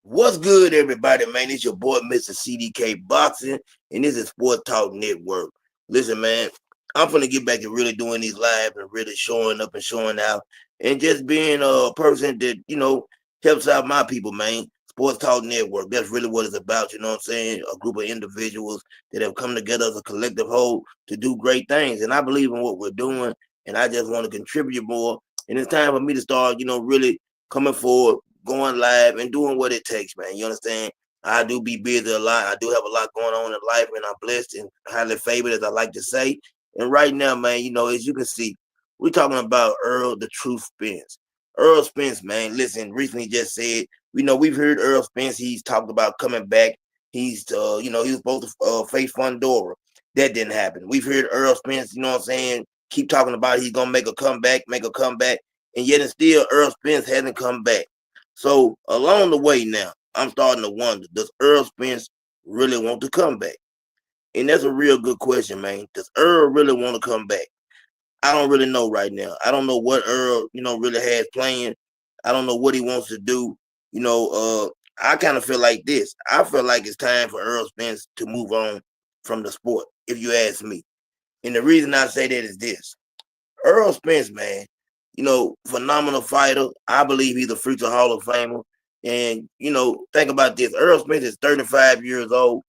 What's good, everybody, man? It's your boy, Mr. CDK Boxing, and this is Sport Talk Network. Listen, man, I'm gonna get back to really doing these live and really showing up and showing out and just being a person that, helps out my people, man. Sports Talk Network, that's really what it's about, you know what I'm saying? A group of individuals that have come together as a collective whole to do great things. And I believe in what we're doing, and I just want to contribute more. And it's time for me to start, really coming forward, going live and doing what it takes, man. You understand? I do be busy a lot. I do have a lot going on in life, and I'm blessed and highly favored, as I like to say. And right now, man, as you can see, we're talking about Earl the Truth Spence. Earl Spence, man, listen, recently just said, we've heard Earl Spence. He's talked about coming back. He was supposed to face Fundora. That didn't happen. We've heard Earl Spence, you know what I'm saying, keep talking about he's going to make a comeback. And yet and still, Earl Spence hasn't come back. So along the way now, I'm starting to wonder, does Errol Spence really want to come back? And that's a real good question, man. Does Earl really want to come back? I don't really know right now. I don't know what Earl, really has planned. I don't know what he wants to do. I kind of feel like this. I feel like it's time for Errol Spence to move on from the sport, if you ask me. And the reason I say that is this. Errol Spence, man, phenomenal fighter. I believe he's a future Hall of Famer. And, think about this. Errol Spence is 35 years old.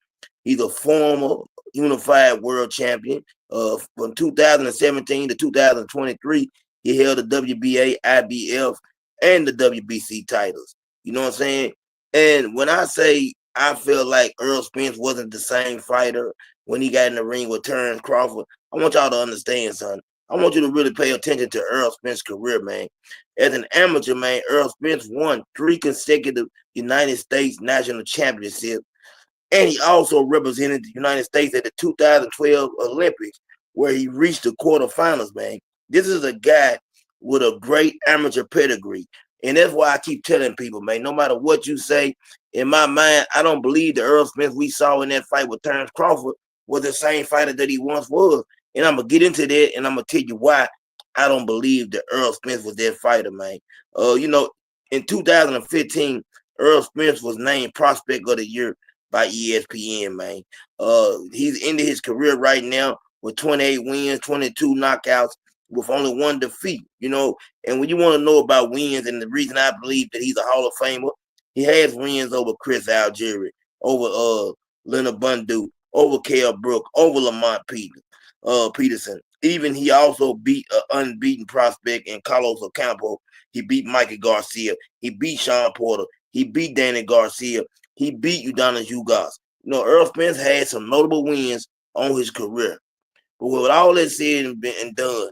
He's a former unified world champion. From 2017 to 2023, he held the WBA, IBF, and the WBC titles. You know what I'm saying? And when I say I feel like Errol Spence wasn't the same fighter when he got in the ring with Terrence Crawford, I want y'all to understand, son. I want you to really pay attention to Errol Spence's career, man. As an amateur, man, Errol Spence won 3 consecutive United States national championships, and he also represented the United States at the 2012 Olympics, where he reached the quarterfinals, man. This is a guy with a great amateur pedigree. And that's why I keep telling people, man, no matter what you say, in my mind, I don't believe the Errol Spence we saw in that fight with Terrence Crawford was the same fighter that he once was. And I'm going to get into that, and I'm going to tell you why I don't believe that Errol Spence was that fighter, man. In 2015, Errol Spence was named Prospect of the Year by ESPN, man. He's ended his career right now with 28 wins, 22 knockouts, with only 1 defeat, And when you want to know about wins, and the reason I believe that he's a Hall of Famer, he has wins over Chris Algieri, over Leonard Bundu, over Kell Brook, over Lamont Peterson. Even he also beat an unbeaten prospect in Carlos Ocampo. He beat Mikey Garcia. He beat Sean Porter. He beat Danny Garcia. He beat Udonis Ugas. Earl Spence had some notable wins on his career. But with all that said and done,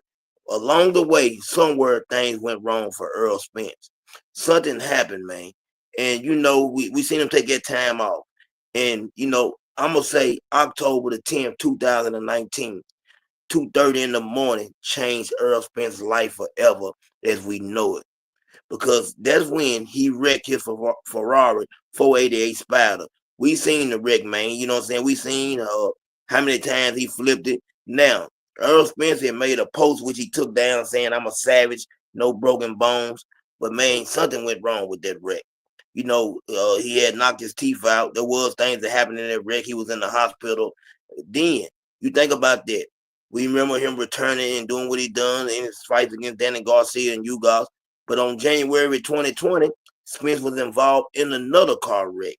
along the way, somewhere things went wrong for Earl Spence. Something happened, man. And, we seen him take that time off. And, I'm going to say October the 10th, 2019. 2:30 in the morning changed Earl Spence's life forever as we know it. Because that's when he wrecked his Ferrari 488 Spider. We seen the wreck, man. You know what I'm saying? We seen how many times he flipped it. Now, Earl Spence had made a post which he took down saying, "I'm a savage, no broken bones." But, man, something went wrong with that wreck. He had knocked his teeth out. There was things that happened in that wreck. He was in the hospital. Then, you think about that. We remember him returning and doing what he done in his fights against Danny Garcia and Ugas. But on January 2020, Spence was involved in another car wreck.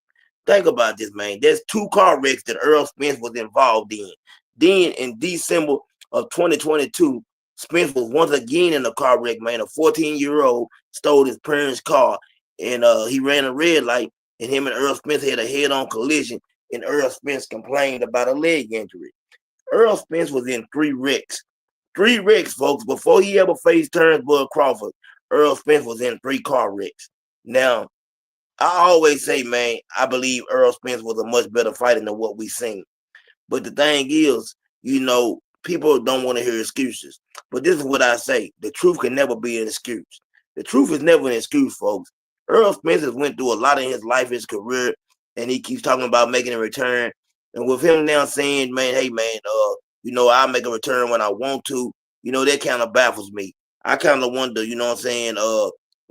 Think about this, man. There's 2 car wrecks that Earl Spence was involved in. Then in December of 2022, Spence was once again in a car wreck, man. A 14-year-old stole his parents' car, and he ran a red light, and him and Earl Spence had a head-on collision, and Earl Spence complained about a leg injury. Earl Spence was in 3 wrecks. 3 wrecks, folks. Before he ever faced Terrence Bud Crawford, Earl Spence was in 3 car wrecks. Now, I always say, man, I believe Earl Spence was a much better fighter than what we seen. But the thing is, people don't want to hear excuses. But this is what I say. The truth can never be an excuse. The truth is never an excuse, folks. Earl Spence has went through a lot in his life, his career, and he keeps talking about making a return. And with him now saying, man, hey, man, I'll make a return when I want to, that kind of baffles me. I kind of wonder, you know what I'm saying,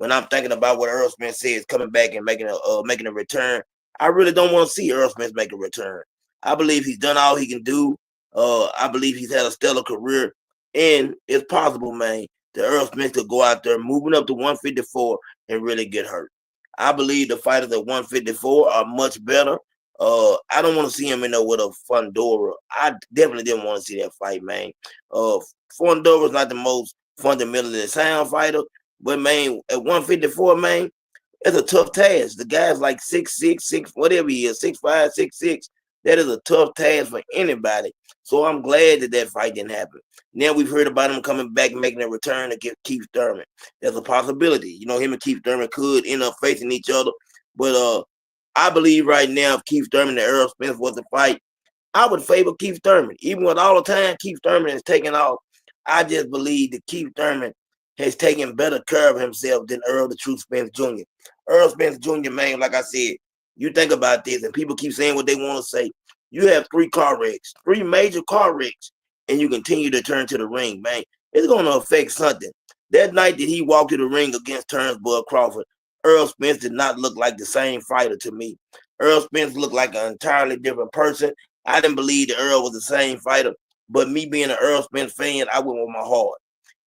when I'm thinking about what Errol Spence says coming back and making a return, I really don't want to see Errol Spence make a return. I believe he's done all he can do. I believe he's had a stellar career, and it's possible, man, that Errol Spence could go out there moving up to 154 and really get hurt. I believe the fighters at 154 are much better. I don't want to see him in there with a Fundora. I definitely didn't want to see that fight, man. Fundora's not the most fundamentally sound fighter, but man, at 154, man, it's a tough task. The guy's like 6'6", whatever he is, 6'5", 6'6". That is a tough task for anybody. So I'm glad that fight didn't happen. Now we've heard about him coming back and making a return against Keith Thurman. There's a possibility. You know, him and Keith Thurman could end up facing each other. But I believe right now if Keith Thurman and Errol Spence was to fight, I would favor Keith Thurman. Even with all the time Keith Thurman is taking off, I just believe that Keith Thurman has taken better care of himself than Earl the Truth Spence Jr. Earl Spence Jr., man, like I said, you think about this, and people keep saying what they want to say. You have 3 car wrecks, 3 major car wrecks, and you continue to turn to the ring, man. It's going to affect something. That night that he walked to the ring against Bud Crawford, Earl Spence did not look like the same fighter to me. Earl Spence looked like an entirely different person. I didn't believe that Earl was the same fighter, but me being an Earl Spence fan, I went with my heart,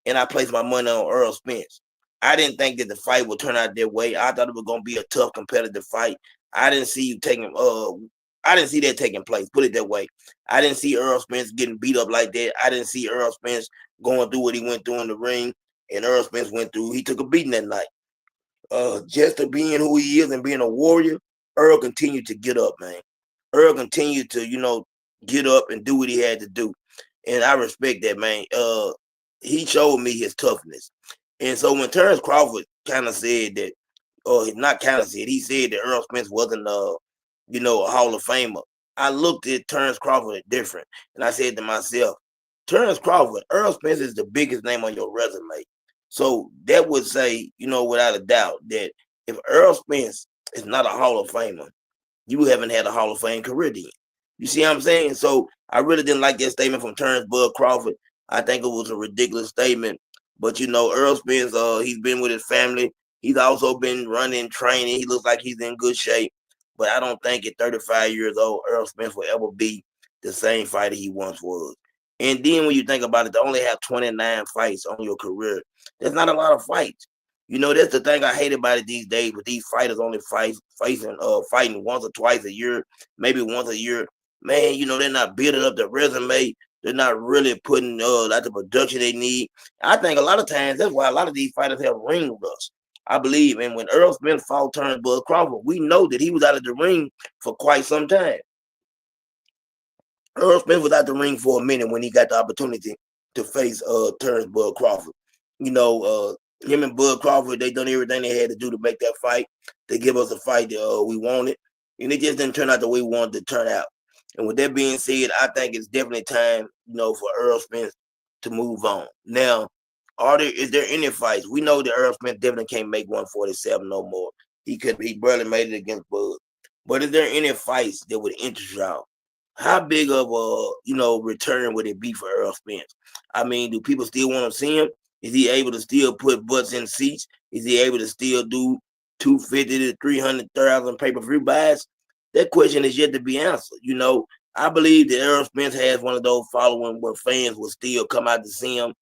and I placed my money on Earl Spence. I didn't think that the fight would turn out that way. I thought it was going to be a tough competitive fight. I didn't see that taking place. Put it that way. I didn't see Earl Spence getting beat up like that. I didn't see Earl Spence going through what he went through in the ring, and Earl Spence went through. He took a beating that night. Just to being who he is and being a warrior, Earl continued to get up, man. Earl continued to, get up and do what he had to do. And I respect that, man. He showed me his toughness. And so when Terrence Crawford kind of said that, or not kind of said, he said that Earl Spence wasn't, a Hall of Famer. I looked at Terrence Crawford different, and I said to myself, Terrence Crawford, Earl Spence is the biggest name on your resume. So that would say, without a doubt, that if Earl Spence is not a Hall of Famer, you haven't had a Hall of Fame career then. You see what I'm saying? So I really didn't like that statement from Terrence Bud Crawford. I think it was a ridiculous statement. But Earl Spence, he's been with his family. He's also been running, training. He looks like he's in good shape. But I don't think at 35 years old, Earl Spence will ever be the same fighter he once was. And then when you think about it, to only have 29 fights on your career, that's not a lot of fights. That's the thing I hate about it these days, with these fighters only fighting once or twice a year, maybe once a year. Man, they're not building up their resume. They're not really putting like the production they need. I think a lot of times that's why a lot of these fighters have ring rust. I believe, and when Earl Spence fought Bud Crawford, we know that he was out of the ring for quite some time. Earl Spence was out the ring for a minute when he got the opportunity to face Bud Crawford. Him and Bud Crawford, they done everything they had to do to make that fight. They give us a fight that we wanted, and it just didn't turn out the way we wanted to turn out. And with that being said, I think it's definitely time, for Earl Spence to move on. Now, is there any fights? We know that Earl Spence definitely can't make 147 no more. He barely made it against Bud. But is there any fights that would interest y'all? How big of a return would it be for Earl Spence? I mean, do people still want to see him? Is he able to still put butts in seats? Is he able to still do 250 to 300,000 pay-per-view buys? That question is yet to be answered. I believe that Errol Spence has one of those following where fans will still come out to see him,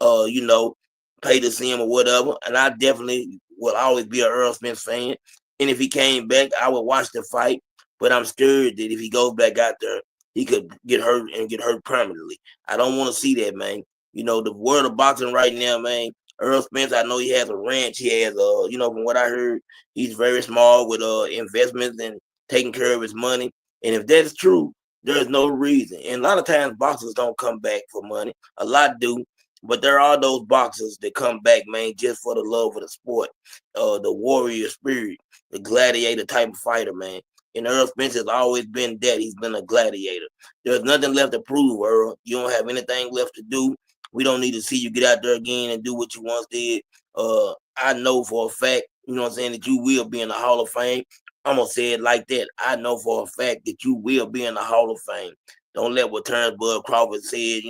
pay to see him or whatever. And I definitely will always be an Errol Spence fan. And if he came back, I would watch the fight. But I'm scared that if he goes back out there, he could get hurt and get hurt permanently. I don't want to see that, man. The world of boxing right now, man. Errol Spence, I know he has a ranch. He has, from what I heard, he's very small with investments and taking care of his money. And if that's true, there's no reason. And a lot of times boxers don't come back for money. A lot do. But there are those boxers that come back, man, just for the love of the sport, the warrior spirit, the gladiator type of fighter, man. And Errol Spence has always been that. He's been a gladiator. There's nothing left to prove, Earl. You don't have anything left to do. We don't need to see you get out there again and do what you once did. I know for a fact, that you will be in the Hall of Fame. I'm going to say it like that. I know for a fact that you will be in the Hall of Fame. Don't let what Terrence Bud Crawford said,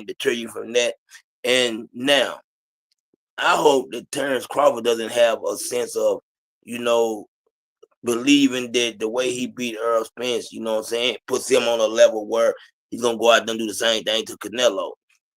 deter you from that. And now, I hope that Terrence Crawford doesn't have a sense of, you know, believing that the way he beat Errol Spence, you know what I'm saying, puts him on a level where he's gonna go out there and do the same thing to Canelo.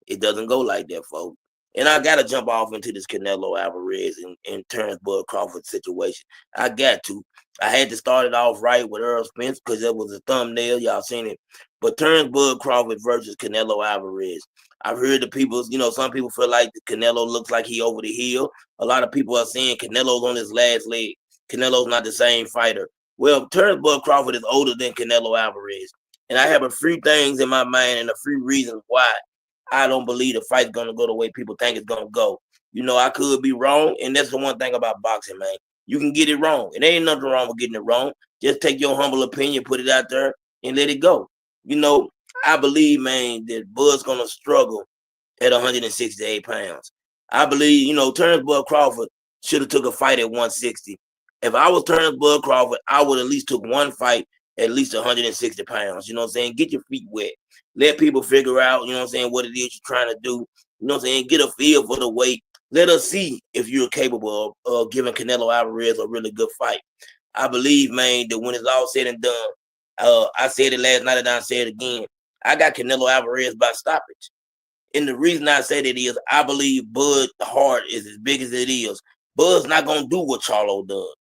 It doesn't go like that, folks. And I gotta jump off into this Canelo Alvarez and Terrence Bud Crawford situation. I got to. I had to start it off right with Errol Spence because that was a thumbnail. Y'all seen it. But Terrence Bud Crawford versus Canelo Alvarez. I've heard the people, some people feel like Canelo looks like he over the hill. A lot of people are saying Canelo's on his last leg. Canelo's not the same fighter. Well, Terrence Bud Crawford is older than Canelo Alvarez. And I have a few things in my mind and a few reasons why I don't believe the fight's going to go the way people think it's going to go. I could be wrong. And that's the one thing about boxing, man. You can get it wrong. And there ain't nothing wrong with getting it wrong. Just take your humble opinion, put it out there, and let it go. I believe, man, that Bud's going to struggle at 168 pounds. I believe, Terrence Bud Crawford should have took a fight at 160. If I was Terrence Bud Crawford, I would at least took one fight at least 160 pounds. You know what I'm saying? Get your feet wet. Let people figure out, what it is you're trying to do. You know what I'm saying? Get a feel for the weight. Let us see if you're capable of giving Canelo Alvarez a really good fight. I believe, man, that when it's all said and done, I said it last night and I say it again. I got Canelo Alvarez by stoppage. And the reason I say that is I believe Bud's heart is as big as it is. Bud's not going to do what Charlo does.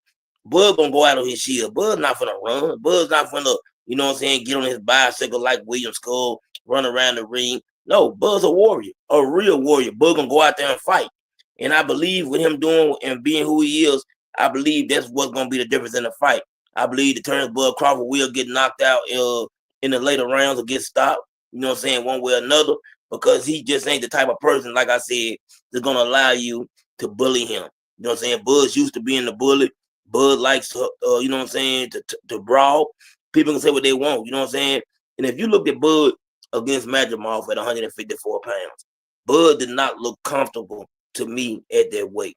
Bud going to go out on his shield. Bud's not going to run. Bud's not going to, get on his bicycle like William Skull, run around the ring. No, Bud's a warrior, a real warrior. Bud going to go out there and fight. And I believe with him doing and being who he is, I believe that's what's going to be the difference in the fight. I believe the Terrence Bud Crawford will get knocked out in the later rounds or get stopped, one way or another, because he just ain't the type of person, like I said, that's going to allow you to bully him. You know what I'm saying? Bud's used to being the bully. Bud likes, to brawl. People can say what they want, you know what I'm saying? And if you look at Bud against Madrimov at 154 pounds, Bud did not look comfortable to me at that weight.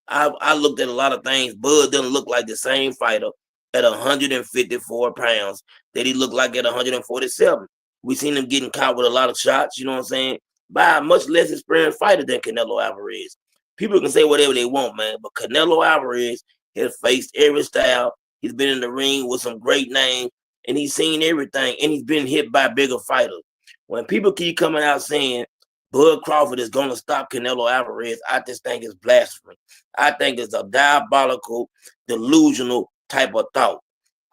I looked at a lot of things. Bud doesn't look like the same fighter at 154 pounds that he looked like at 147. We seen him getting caught with a lot of shots, you know what I'm saying, by a much less experienced fighter than Canelo Alvarez. People can say whatever they want, man, but Canelo Alvarez has faced every style. He's been in the ring with some great names, and he's seen everything, and he's been hit by bigger fighters. When people keep coming out saying Bud Crawford is going to stop Canelo Alvarez, I just think it's blasphemy. I think it's a diabolical, delusional type of thought.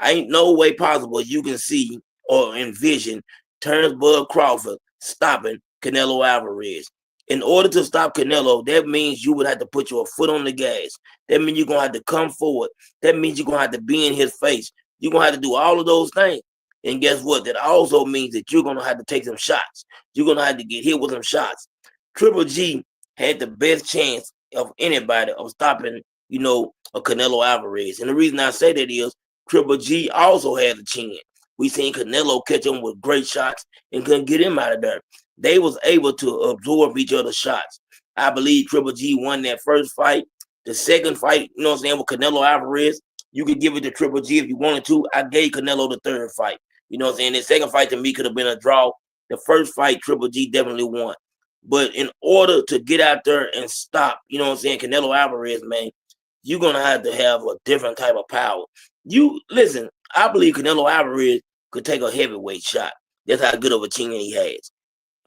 Ain't no way possible you can see or envision Terrence Bud Crawford stopping Canelo Alvarez. In order to stop Canelo, that means you would have to put your foot on the gas. That means you're going to have to come forward. That means you're going to have to be in his face. You're going to have to do all of those things. And guess what? That also means that you're going to have to take some shots. You're going to have to get hit with some shots. Triple G had the best chance of anybody of stopping, a Canelo Alvarez. And the reason I say that is Triple G also had a chance. We seen Canelo catch him with great shots and couldn't get him out of there. They was able to absorb each other's shots. I believe Triple G won that first fight. The second fight, with Canelo Alvarez, you could give it to Triple G if you wanted to. I gave Canelo the third fight. The second fight to me could have been a draw. The first fight, Triple G definitely won. But in order to get out there and stop, Canelo Alvarez, man, you're going to have a different type of power. Listen, I believe Canelo Alvarez could take a heavyweight shot. That's how good of a chin he has.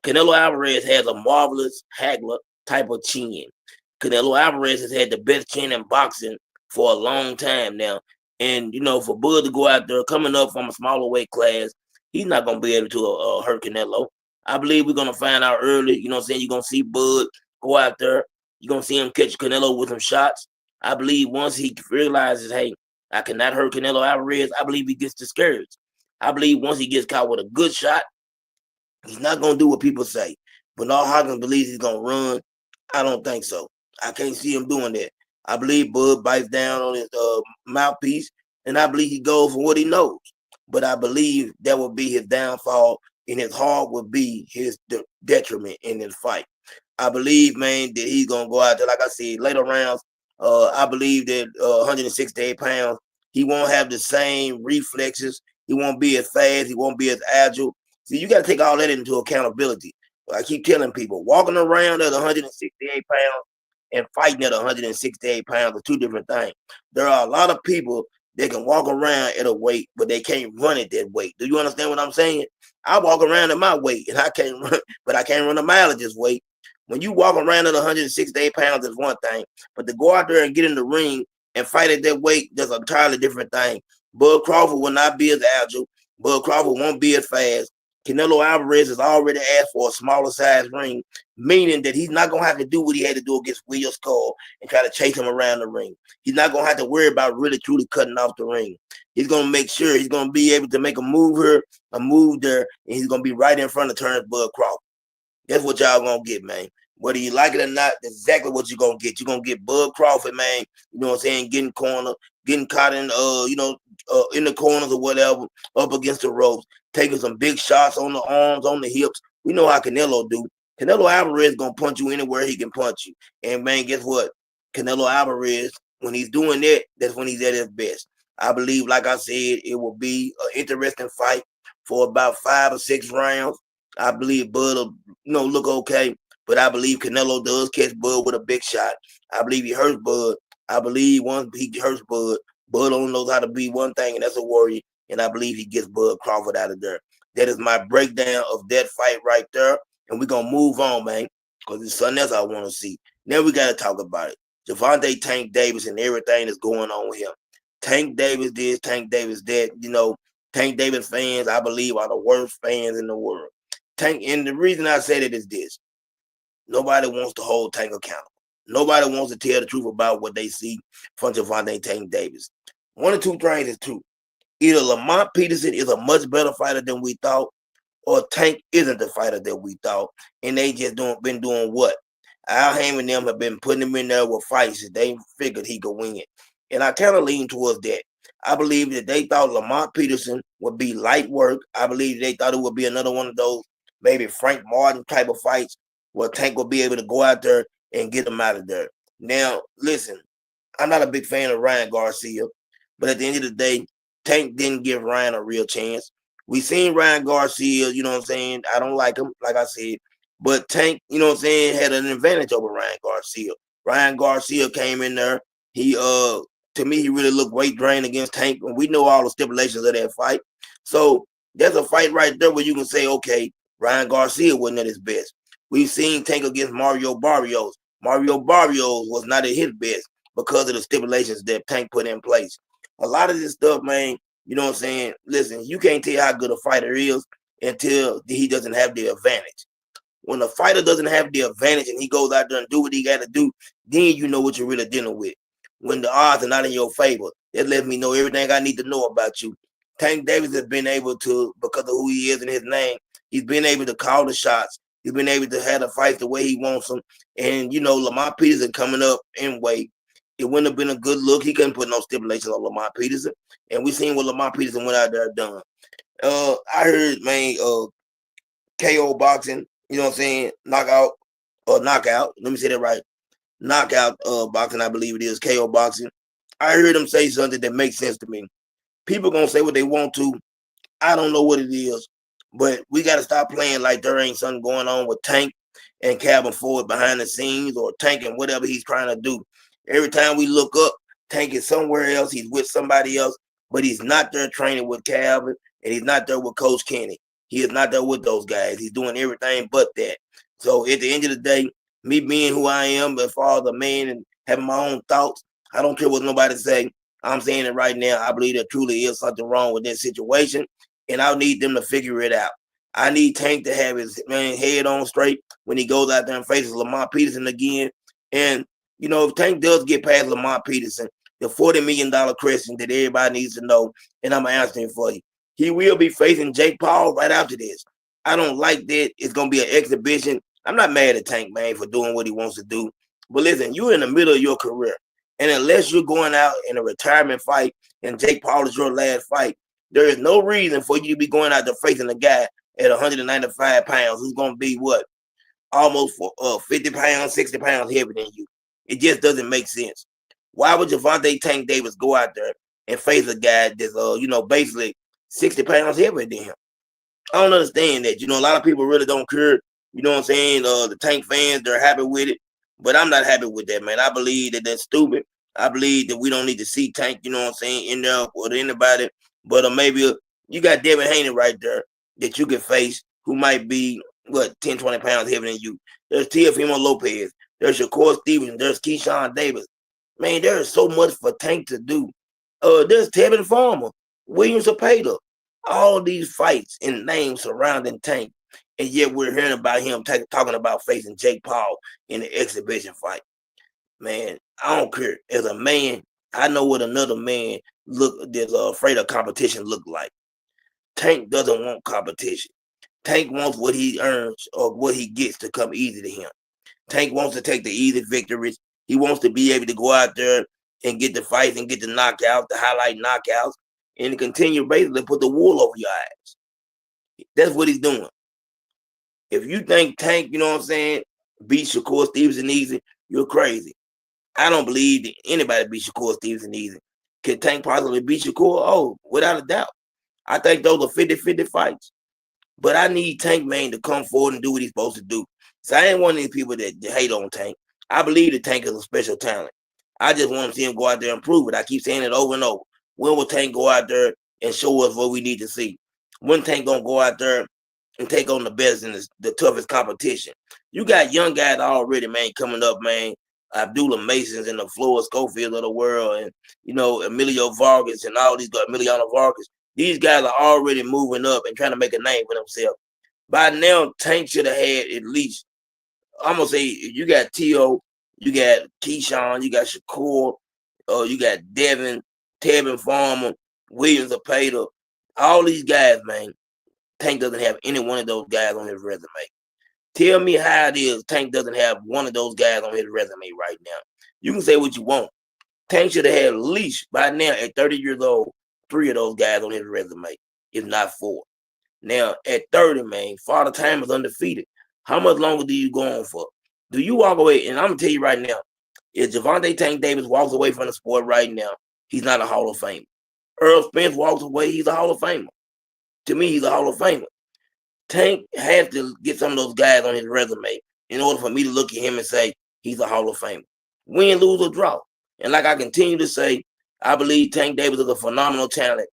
Canelo Alvarez has a marvelous Hagler type of chin. Canelo Alvarez has had the best chin in boxing for a long time now. And, for Bud to go out there coming up from a smaller weight class, he's not going to be able to hurt Canelo. I believe we're going to find out early. You're going to see Bud go out there. You're going to see him catch Canelo with some shots. I believe once he realizes, hey, I cannot hurt Canelo Alvarez, I believe he gets discouraged. I believe once he gets caught with a good shot, he's not going to do what people say. Bernard Hopkins believes he's going to run. I don't think so. I can't see him doing that. I believe Bud bites down on his mouthpiece, and I believe he goes for what he knows. But I believe that will be his downfall, and his heart will be his detriment in this fight. I believe, man, that he's going to go out there, like I said, later rounds. I believe that 168 pounds, he won't have the same reflexes. He won't be as fast. He won't be as agile. See, you got to take all that into accountability. I keep telling people, walking around at 168 pounds and fighting at 168 pounds are two different things. There are a lot of people that can walk around at a weight, but they can't run at that weight. Do you understand what I'm saying? I walk around at my weight and I can't run, but I can't run a mile at this weight. When you walk around at 168 pounds is one thing, but to go out there and get in the ring and fight at that weight, that's an entirely different thing. Bud Crawford will not be as agile. Bud Crawford won't be as fast. Canelo Alvarez has already asked for a smaller size ring, meaning that he's not going to have to do what he had to do against Will Skull and try to chase him around the ring. He's not going to have to worry about really truly cutting off the ring. He's going to make sure he's going to be able to make a move here, a move there, and he's going to be right in front of Terrence Bud Crawford. That's what y'all going to get, man. Whether you like it or not, that's exactly what you're going to get. You're going to get Bud Crawford, man, you know what I'm saying, getting corner, getting caught in, in the corners or whatever, up against the ropes, taking some big shots on the arms, on the hips. We know how Canelo do. Canelo Alvarez is going to punch you anywhere he can punch you. And, man, guess what? Canelo Alvarez, when he's doing that, that's when he's at his best. I believe, like I said, it will be an interesting fight for about 5 or 6 rounds. I believe Bud will, look okay. But I believe Canelo does catch Bud with a big shot. I believe he hurts Bud. I believe once he hurts Bud, Bud only knows how to be one thing, and that's a warrior. And I believe he gets Bud Crawford out of there. That is my breakdown of that fight right there. And we're going to move on, man, because there's something else I want to see. Now we got to talk about it. Gervonta Tank Davis and everything that's going on with him. Tank Davis this, Tank Davis that. Tank Davis fans, I believe, are the worst fans in the world. And the reason I say that is this. Nobody wants to hold Tank accountable. Nobody wants to tell the truth about what they see from Gervonta Tank Davis. One of two things is true. Either Lamont Peterson is a much better fighter than we thought, or Tank isn't the fighter that we thought, and they just been doing what? Al Hammond and them have been putting him in there with fights that they figured he could win. And I kind of lean towards that. I believe that they thought Lamont Peterson would be light work. I believe they thought it would be another one of those maybe Frank Martin type of fights where Tank will be able to go out there and get him out of there. Now, listen, I'm not a big fan of Ryan Garcia, but at the end of the day, Tank didn't give Ryan a real chance. We seen Ryan Garcia, you know what I'm saying? I don't like him, like I said, but Tank, you know what I'm saying, had an advantage over Ryan Garcia. Ryan Garcia came in there. He, to me, he really looked weight drained against Tank, and we know all the stipulations of that fight. So there's a fight right there where you can say, okay, Ryan Garcia wasn't at his best. We've seen Tank against Mario Barrios. Mario Barrios was not at his best because of the stipulations that Tank put in place. A lot of this stuff, man, you know what I'm saying? Listen, you can't tell how good a fighter is until he doesn't have the advantage. When a fighter doesn't have the advantage and he goes out there and do what he got to do, then you know what you're really dealing with. When the odds are not in your favor, it lets me know everything I need to know about you. Tank Davis has been able to, because of who he is and his name, he's been able to call the shots. He's been able to have the fight the way he wants them. And, Lamont Peterson coming up in weight, it wouldn't have been a good look. He couldn't put no stipulations on Lamont Peterson. And we seen what Lamont Peterson went out there done. I heard, man, KO boxing, you know what I'm saying, knockout. Let me say that right. Knockout boxing, I believe it is, KO boxing. I heard him say something that makes sense to me. People going to say what they want to. I don't know what it is. But we got to stop playing like there ain't something going on with Tank and Calvin Ford behind the scenes, or Tank and whatever he's trying to do. Every time we look up, Tank is somewhere else. He's with somebody else, but he's not there training with Calvin, and he's not there with Coach Kenny. He is not there with those guys. He's doing everything but that. So at the end of the day, me being who I am, as far as a man and having my own thoughts, I don't care what nobody say. I'm saying it right now. I believe there truly is something wrong with that situation. And I need them to figure it out. I need Tank to have his head on straight when he goes out there and faces Lamont Peterson again. And, if Tank does get past Lamont Peterson, the $40 million question that everybody needs to know, and I'm answering for you. He will be facing Jake Paul right after this. I don't like that. It's going to be an exhibition. I'm not mad at Tank, man, for doing what he wants to do. But listen, you're in the middle of your career. And unless you're going out in a retirement fight and Jake Paul is your last fight, there is no reason for you to be going out there facing a guy at 195 pounds who's going to be what? Almost 50 pounds, 60 pounds heavier than you. It just doesn't make sense. Why would Gervonta Tank Davis go out there and face a guy that's, basically 60 pounds heavier than him? I don't understand that. A lot of people really don't care. You know what I'm saying? The Tank fans, they're happy with it. But I'm not happy with that, man. I believe that that's stupid. I believe that we don't need to see Tank, you know what I'm saying, in there with anybody. But maybe you got Devin Haney right there that you can face who might be, 10, 20 pounds heavier than you. There's Teofimo Lopez. There's Shakur Stevens. There's Keyshawn Davis. Man, there is so much for Tank to do. There's Tevin Farmer, William Zepeda. All these fights and names surrounding Tank. And yet we're hearing about him talking about facing Jake Paul in the exhibition fight. Man, I don't care. As a man, I know what another man that's afraid of competition look like. Tank doesn't want competition. Tank wants what he earns or what he gets to come easy to him. Tank wants to take the easy victories. He wants to be able to go out there and get the fights and get the knockouts, the highlight knockouts, and continue basically put the wool over your eyes. That's what he's doing. If you think Tank, you know what I'm saying, beat Shakur Stevenson easy, you're crazy. I don't believe that anybody beat Shakur Stevenson easy. Can Tank possibly beat Shakur? Oh, without a doubt. I think those are 50-50 fights. But I need Tank, man, to come forward and do what he's supposed to do. So I ain't one of these people that hate on Tank. I believe that Tank is a special talent. I just want to see him go out there and prove it. I keep saying it over and over. When will Tank go out there and show us what we need to see? When Tank going to go out there and take on the best and the toughest competition? You got young guys already, man, coming up, man. Abdullah Masons and the Florida Schofield of the world, and Emilio Vargas and all these guys, Emiliano Vargas. These guys are already moving up and trying to make a name for themselves. By now, Tank should have had at least, I'm gonna say, you got T.O., you got Keyshawn, you got Shakur, you got Devin, Tevin Farmer, William Zepeda, all these guys, man. Tank doesn't have any one of those guys on his resume. Tell me how it is Tank doesn't have one of those guys on his resume right now. You can say what you want. Tank should have had at least, by now, at 30 years old, 3 of those guys on his resume, if not 4. Now, at 30, man, Father Time is undefeated. How much longer do you go on for? Do you walk away? And I'm going to tell you right now, if Gervonta Tank Davis walks away from the sport right now, he's not a Hall of Famer. Errol Spence walks away, he's a Hall of Famer. To me, he's a Hall of Famer. Tank has to get some of those guys on his resume in order for me to look at him and say he's a Hall of Famer. Win, lose, or draw. And like I continue to say, I believe Tank Davis is a phenomenal talent.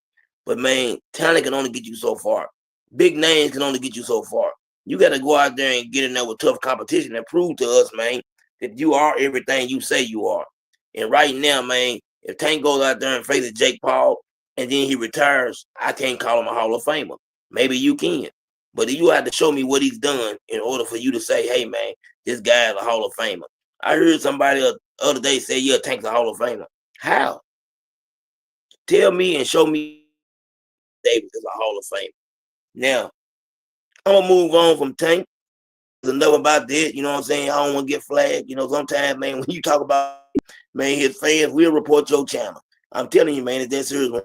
But, man, talent can only get you so far. Big names can only get you so far. You got to go out there and get in there with tough competition and prove to us, man, that you are everything you say you are. And right now, man, if Tank goes out there and faces Jake Paul and then he retires, I can't call him a Hall of Famer. Maybe you can. But you have to show me what he's done in order for you to say, hey, man, this guy is a Hall of Famer. I heard somebody the other day say, yeah, Tank's a Hall of Famer. How? Tell me and show me Davis is a Hall of Famer. Now, I'm going to move on from Tank. There's enough about that, you know what I'm saying? I don't want to get flagged. Sometimes, man, when you talk about, man, his fans will report your channel. I'm telling you, man, it's that serious.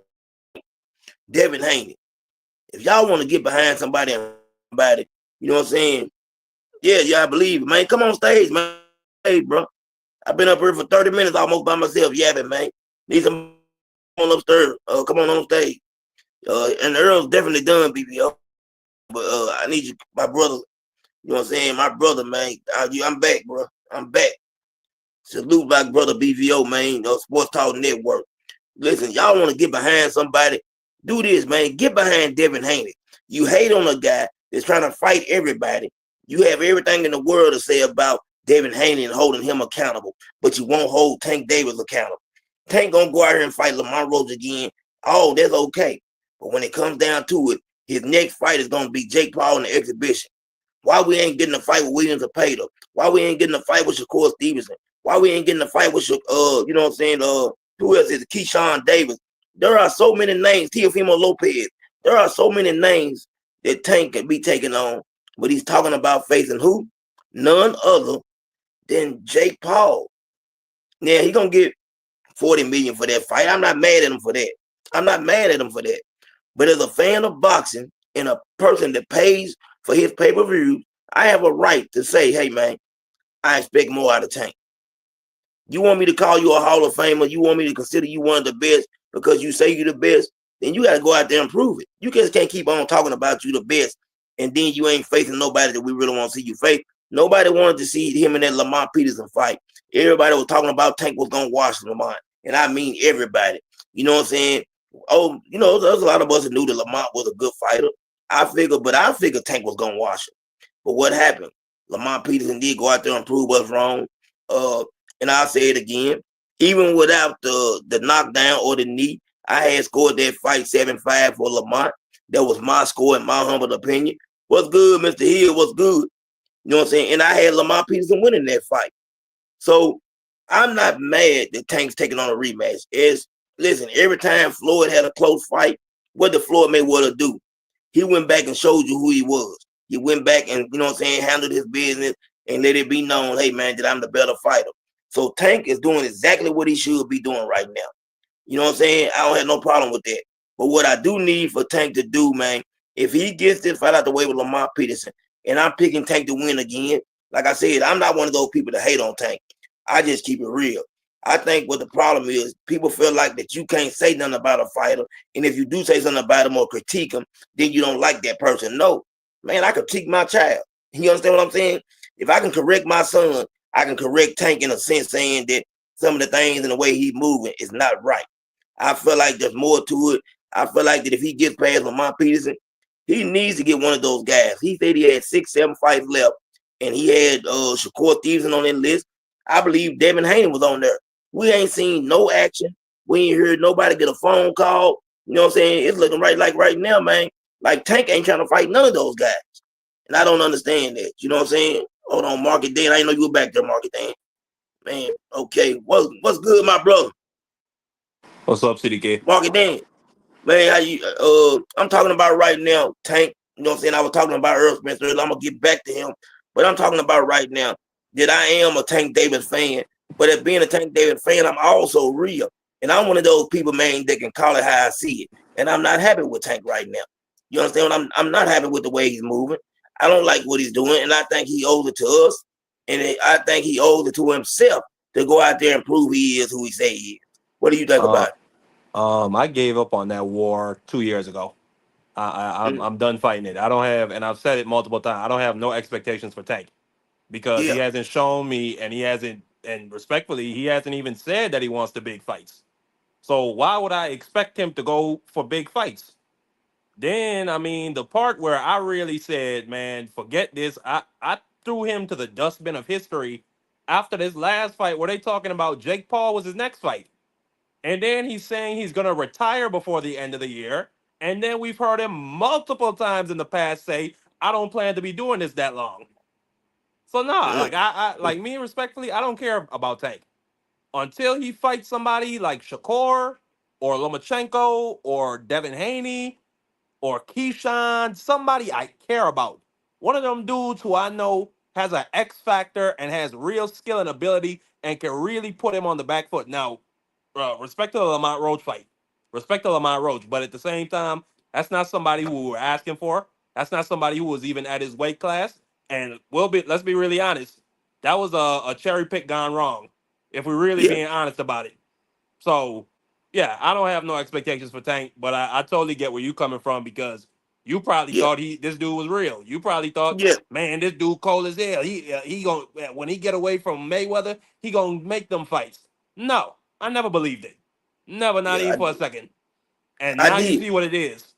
Devin Haney. If y'all want to get behind somebody, you know what I'm saying? Yeah, I believe it, man. Come on stage, man. Hey, bro. I've been up here for 30 minutes almost by myself yapping, man. Need some on upstairs. Come on stage. And Earl's definitely done, BBO. But I need you, my brother. You know what I'm saying? My brother, man. I'm back, bro. I'm back. Salute my brother BVO, man. Sports Talk Network. Listen, y'all want to get behind somebody? Do this, man. Get behind Devin Haney. You hate on a guy that's trying to fight everybody. You have everything in the world to say about Devin Haney and holding him accountable, but you won't hold Tank Davis accountable. Tank gonna go out here and fight Lamar Rose again. Oh, that's okay. But when it comes down to it, his next fight is gonna be Jake Paul in the exhibition. Why we ain't getting a fight with Williams Zepeda? Why we ain't getting a fight with Shakur Stevenson? Why we ain't getting a fight with you know what I'm saying? Who else is it? Keyshawn Davis. There are so many names. Teofimo Lopez. There are so many names that Tank can be taken on. But he's talking about facing who? None other than Jake Paul. Now he gonna get $40 million for that fight. I'm not mad at him for that. I'm not mad at him for that. But as a fan of boxing and a person that pays for his pay-per-view, I have a right to say, hey, man, I expect more out of Tank. You want me to call you a Hall of Famer? You want me to consider you one of the best because you say you're the best? Then you got to go out there and prove it. You just can't keep on talking about you the best and then you ain't facing nobody that we really want to see you face Nobody wanted to see him in that Lamont Peterson fight. Everybody was talking about Tank was gonna wash Lamont, and I mean everybody. You know what I'm saying? Oh, there's a lot of us that knew that Lamont was a good fighter. I figured Tank was gonna wash him. But what happened? Lamont Peterson did go out there and prove us wrong. Uh, and I'll say it again. Even without the knockdown or the knee, I had scored that fight 7-5 for Lamont. That was my score in my humble opinion. What's good, Mr. Hill? What's good? You know what I'm saying? And I had Lamont Peterson winning that fight. So I'm not mad that Tank's taking on a rematch. Listen, every time Floyd had a close fight, what did Floyd Mayweather do? He went back and showed you who he was. He went back and, handled his business and let it be known, hey, man, that I'm the better fighter. So Tank is doing exactly what he should be doing right now. You know what I'm saying? I don't have no problem with that. But what I do need for Tank to do, man, if he gets this fight out the way with Lamont Peterson, and I'm picking Tank to win again, like I said, I'm not one of those people that hate on Tank. I just keep it real. I think what the problem is, people feel like that you can't say nothing about a fighter, and if you do say something about him or critique him, then you don't like that person. No, man, I critique my child. You understand what I'm saying? If I can correct my son, I can correct Tank in a sense, saying that some of the things and the way he's moving is not right. I feel like there's more to it. I feel like that if he gets past Lamont Peterson, he needs to get one of those guys. He said he had 6-7 fights left, and he had Shakur Stevenson on that list. I believe Devin Haney was on there. We ain't seen no action. We ain't heard nobody get a phone call. You know what I'm saying? It's looking right now, man. Like Tank ain't trying to fight none of those guys. And I don't understand that. You know what I'm saying? Hold on, Market Dan. I didn't know you were back there, Market Dan. Man, okay. What's good, my brother? What's up, CDK? Market Dan. Man, I'm talking about right now, Tank. You know what I'm saying? I was talking about Errol Spence earlier. I'm gonna get back to him. But I'm talking about right now that I am a Tank Davis fan. But as being a Tank Davis fan, I'm also real. And I'm one of those people, man, that can call it how I see it. And I'm not happy with Tank right now. You understand? I'm not happy with the way he's moving. I don't like what he's doing, and I think he owes it to us, and I think he owes it to himself to go out there and prove he is who he say he is. What do you think Uh, about I gave up on that war 2 years ago. it? I'm done fighting it. I don't have, and I've said it multiple times. I don't have no expectations for Tank because he Yeah. hasn't shown me, and he hasn't, and respectfully, he hasn't even said that he wants the big fights. So why would I expect him to go for big fights? Then, I mean, the part where I really said, man, forget this. I threw him to the dustbin of history after this last fight where they talking about Jake Paul was his next fight. And then he's saying he's going to retire before the end of the year. And then we've heard him multiple times in the past say, I don't plan to be doing this that long. So nah, Mm, like I like me respectfully, I don't care about Tank. Until he fights somebody like Shakur or Lomachenko or Devin Haney or Keyshawn, somebody I care about. One of them dudes who I know has an X factor and has real skill and ability and can really put him on the back foot. Now, respect to the Lamont Roach fight. Respect to Lamont Roach. But at the same time, that's not somebody who we're asking for. That's not somebody who was even at his weight class. And let's be really honest. That was a cherry pick gone wrong. If we're really yeah, being honest about it. So, yeah, I don't have no expectations for Tank, but I totally get where you coming from because you probably yeah, thought this dude was real. You probably thought, yeah, man, this dude cold as hell. He gonna when he get away from Mayweather, he gonna make them fights. No, I never believed it. Never, not yeah. even for a second. And I now you did. see what it is.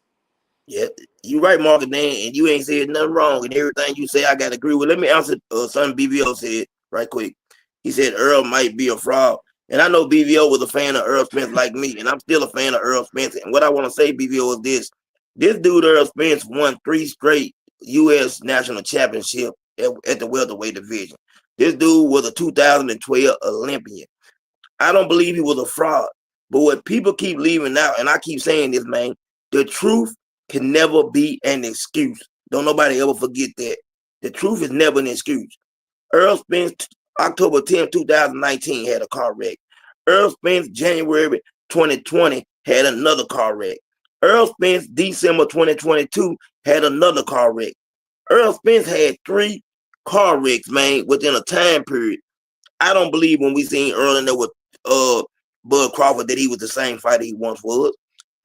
Yeah, you right, Market Dan, and you ain't said nothing wrong. And everything you say, I got to agree with. Let me answer something BVO said right quick. He said Earl might be a fraud. And I know BVO was a fan of Earl Spence like me, and I'm still a fan of Earl Spence. And what I want to say, BVO, is this. This dude, Earl Spence, won 3 straight U.S. national championship at the welterweight division. This dude was a 2012 Olympian. I don't believe he was a fraud. But what people keep leaving out, and I keep saying this, man, the truth can never be an excuse. Don't nobody ever forget that. The truth is never an excuse. Earl Spence, October 10th, 2019, had a car wreck. Earl Spence, January 2020, had another car wreck. Earl Spence, December 2022, had another car wreck. Earl Spence had 3 car wrecks, man, within a time period. I don't believe when we seen Earl in there with uh Bud Crawford that he was the same fighter he once was.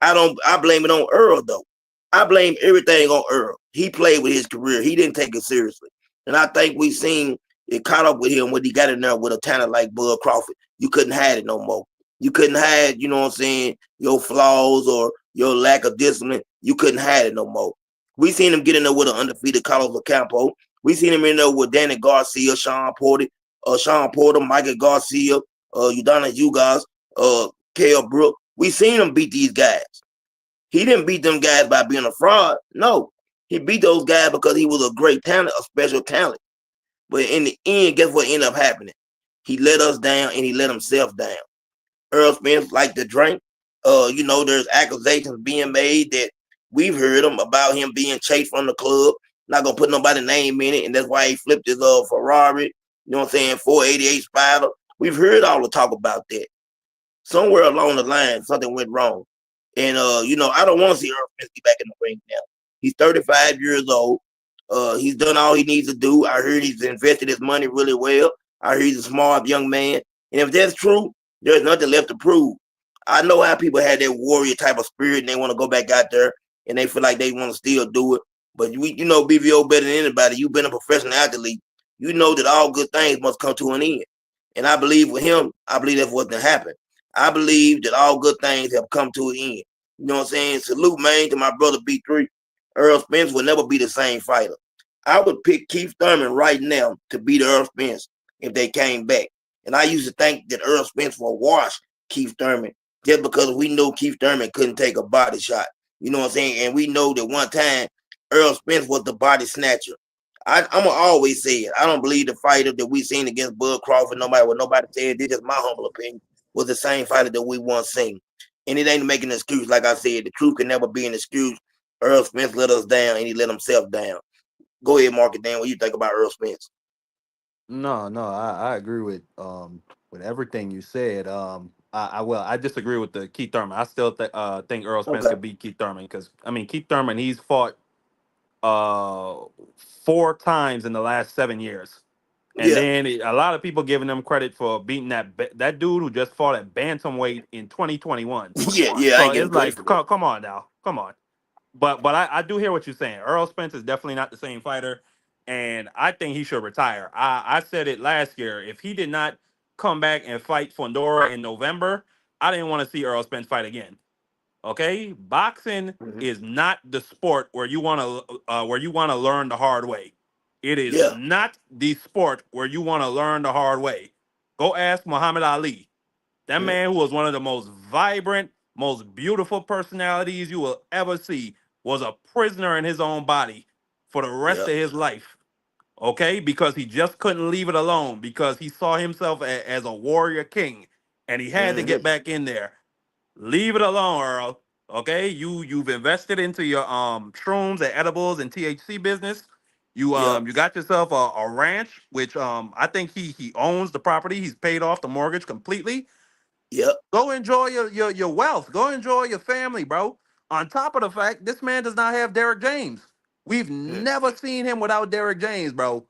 I blame it on Earl though. I blame everything on Earl. He played with his career. He didn't take it seriously. And I think we seen it caught up with him when he got in there with a talent like Bud Crawford. You couldn't hide it no more. You couldn't hide, you know what I'm saying, your flaws or your lack of discipline. You couldn't hide it no more. We seen him get in there with an undefeated Carlos Ocampo. We seen him in there with Danny Garcia, Sean Porter, Michael Garcia, Udonis Ugas, Kale Brook. We seen him beat these guys. He didn't beat them guys by being a fraud. No, he beat those guys because he was a great talent, a special talent. But in the end, guess what ended up happening? He let us down and he let himself down. Errol Spence liked to drink. There's accusations being made that we've heard him about him being chased from the club. Not gonna put nobody's name in it, and that's why he flipped his Ferrari. You know what I'm saying? 488 Spider. We've heard all the talk about that. Somewhere along the line, something went wrong. And I don't want to see Errol Spence get back in the ring now. He's 35 years old. He's done all he needs to do. I heard he's invested his money really well. I heard he's a smart young man. And if that's true, there's nothing left to prove. I know how people had that warrior type of spirit and they want to go back out there and they feel like they want to still do it. But BVO better than anybody. You've been a professional athlete. You know that all good things must come to an end. And I believe with him, I believe that's what's going to happen. I believe that all good things have come to an end. You know what I'm saying? Salute, man, to my brother B3. Errol Spence will never be the same fighter. I would pick Keith Thurman right now to beat Errol Spence if they came back. And I used to think that Errol Spence will wash Keith Thurman just because we know Keith Thurman couldn't take a body shot. You know what I'm saying? And we know that one time Errol Spence was the body snatcher. I'm gonna always say it. I don't believe the fighter that we seen against Bud Crawford, nobody said, this is my humble opinion, was the same fighter that we once seen. And it ain't making an excuse. Like I said, the truth can never be an excuse. Errol Spence let us down and he let himself down. Go ahead, Mark it down. What you think about Errol Spence? No, no, I agree with everything you said. I disagree with the Keith Thurman. I still think Earl Spence Okay. could beat Keith Thurman because I mean Keith Thurman he's fought uh 4 times in the last 7 years. And Yeah. then a lot of people giving him credit for beating that dude who just fought at bantamweight in 2021. Yeah, I So ain't getting it's credit like, for that. come on now, come on. But I do hear what you're saying. Earl Spence is definitely not the same fighter, and I think he should retire. I said it last year. If he did not come back and fight Fondora in November, I didn't want to see Earl Spence fight again. Okay, boxing Mm-hmm. is not the sport where you want to learn the hard way. It is Yeah. not the sport where you want to learn the hard way. Go ask Muhammad Ali. That Mm-hmm. man who was one of the most vibrant, most beautiful personalities you will ever see was a prisoner in his own body for the rest Yeah. of his life. Okay, because he just couldn't leave it alone because he saw himself as a warrior king, and he had to get Mm-hmm. back in there. Leave it alone, Earl. Okay, you've invested into your shrooms and edibles and THC business. Yeah. You got yourself a ranch, which I think he owns the property. He's paid off the mortgage completely. Yeah. Go enjoy your wealth. Go enjoy your family, bro. On top of the fact, this man does not have Derek James. We've Mm-hmm. never seen him without Derek James, bro.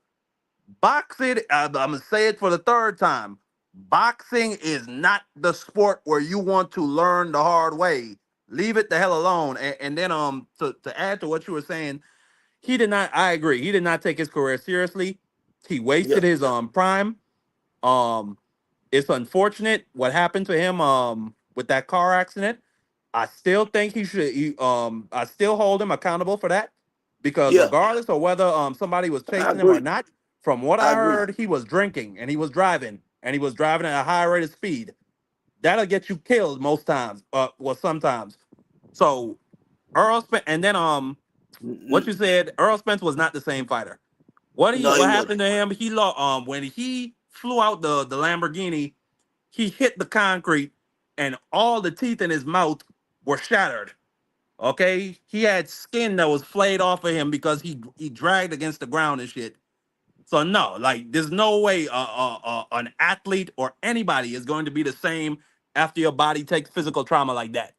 Boxing, I'm gonna say it for the third time. Boxing is not the sport where you want to learn the hard way. Leave it the hell alone. And then to add to what you were saying, he did not. I agree. He did not take his career seriously. He Yeah. wasted his prime. Um, it's unfortunate what happened to him with that car accident. I still think he should. I still hold him accountable for that because Yeah. regardless of whether somebody was I chasing him or agree. not, from what I I agree. heard, he was drinking and he was driving at a high rate of speed. That'll get you killed most times, well sometimes. So Earl Spence, and then what you said, Earl Spence was not the same fighter. No, he What wasn't. happened to him? He lost when he flew out the Lamborghini, he hit the concrete and all the teeth in his mouth were shattered. Okay, he had skin that was flayed off of him because he dragged against the ground and shit. So no, like there's no way an athlete or anybody is going to be the same after your body takes physical trauma like that.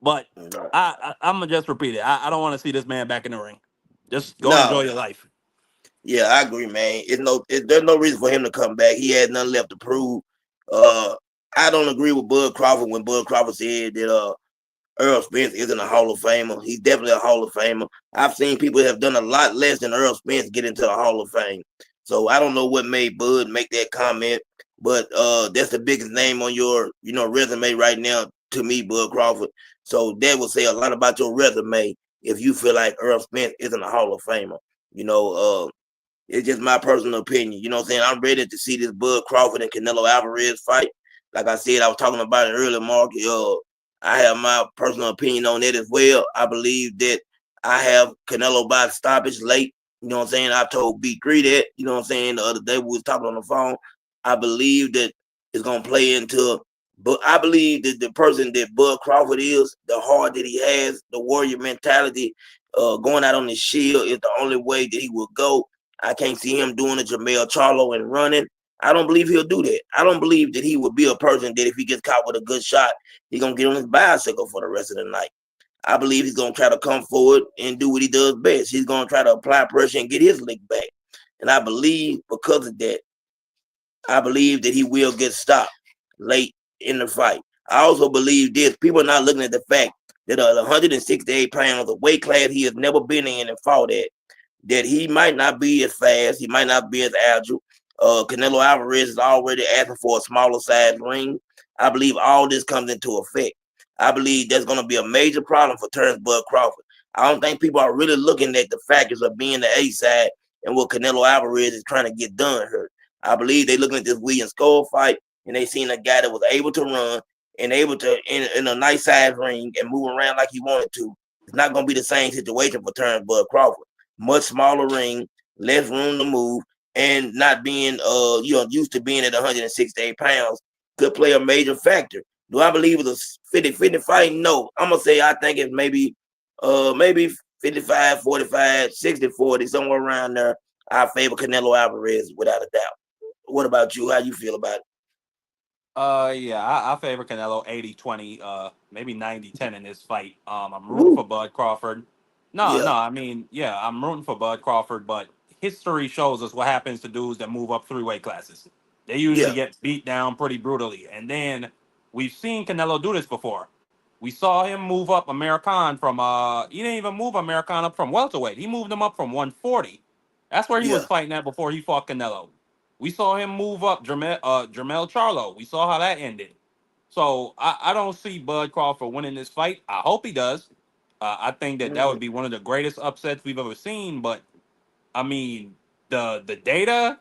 But No. I'm gonna just repeat it. I don't want to see this man back in the ring. Just go enjoy No. your life. Yeah, I agree, man. There's no reason for him to come back. He had nothing left to prove. Uh, I don't agree with Bud Crawford when Bud Crawford said that Errol Spence isn't a Hall of Famer. He's definitely a Hall of Famer. I've seen people that have done a lot less than Errol Spence get into the Hall of Fame. So I don't know what made Bud make that comment, but that's the biggest name on your resume right now to me, Bud Crawford. So that would say a lot about your resume if you feel like Errol Spence isn't a Hall of Famer. You know, it's just my personal opinion. You know what I'm saying? I'm ready to see this Bud Crawford and Canelo Alvarez fight. Like I said, I was talking about it earlier, Mark. I have my personal opinion on it as well. I believe that I have Canelo by stoppage late. You know what I'm saying? I told B3 that, you know what I'm saying, the other day we was talking on the phone. I believe that it's going to play into, but I believe that the person that Bud Crawford is, the heart that he has, the warrior mentality, going out on his shield is the only way that he will go. I can't see him doing a Jamel Charlo and running. I don't believe he'll do that. I don't believe that he would be a person that if he gets caught with a good shot, he's going to get on his bicycle for the rest of the night. I believe he's going to try to come forward and do what he does best. He's going to try to apply pressure and get his lick back. And I believe because of that, I believe that he will get stopped late in the fight. I also believe this. People are not looking at the fact that 168 pounds, the weight class he has never been in and fought at, that he might not be as fast, he might not be as agile. Canelo Alvarez is already asking for a smaller size ring. I believe all this comes into effect. I believe that's going to be a major problem for Terrence Bud Crawford. I don't think people are really looking at the factors of being the A side and what Canelo Alvarez is trying to get done here. I believe they're looking at this Williams Skull fight and they seen a guy that was able to run and able to in a nice size ring and move around like he wanted to. It's not going to be the same situation for Terrence Bud Crawford. Much smaller ring, less room to move, and not being used to being at 168 pounds could play a major factor. Do I believe it's a 50-50 fight? No. I'm gonna say I think it's maybe 55, 45, 60-40, somewhere around there. I favor Canelo Alvarez without a doubt. What about you? How you feel about it? Yeah, I favor Canelo 80-20, maybe 90-10 in this fight. I'm rooting Woo. for Bud Crawford. No, Yeah, no, I mean, yeah, I'm rooting for Bud Crawford, but history shows us what happens to dudes that move up three weight classes. They usually yeah, get beat down pretty brutally. And then we've seen Canelo do this before. We saw him move up American from he didn't even move American up from welterweight. He moved him up from 140. That's where he was yeah, fighting at before he fought Canelo. We saw him move up Jermel Charlo. We saw how that ended. So I don't see Bud Crawford winning this fight. I hope he does. I think that mm, would be one of the greatest upsets we've ever seen. But I mean, the data,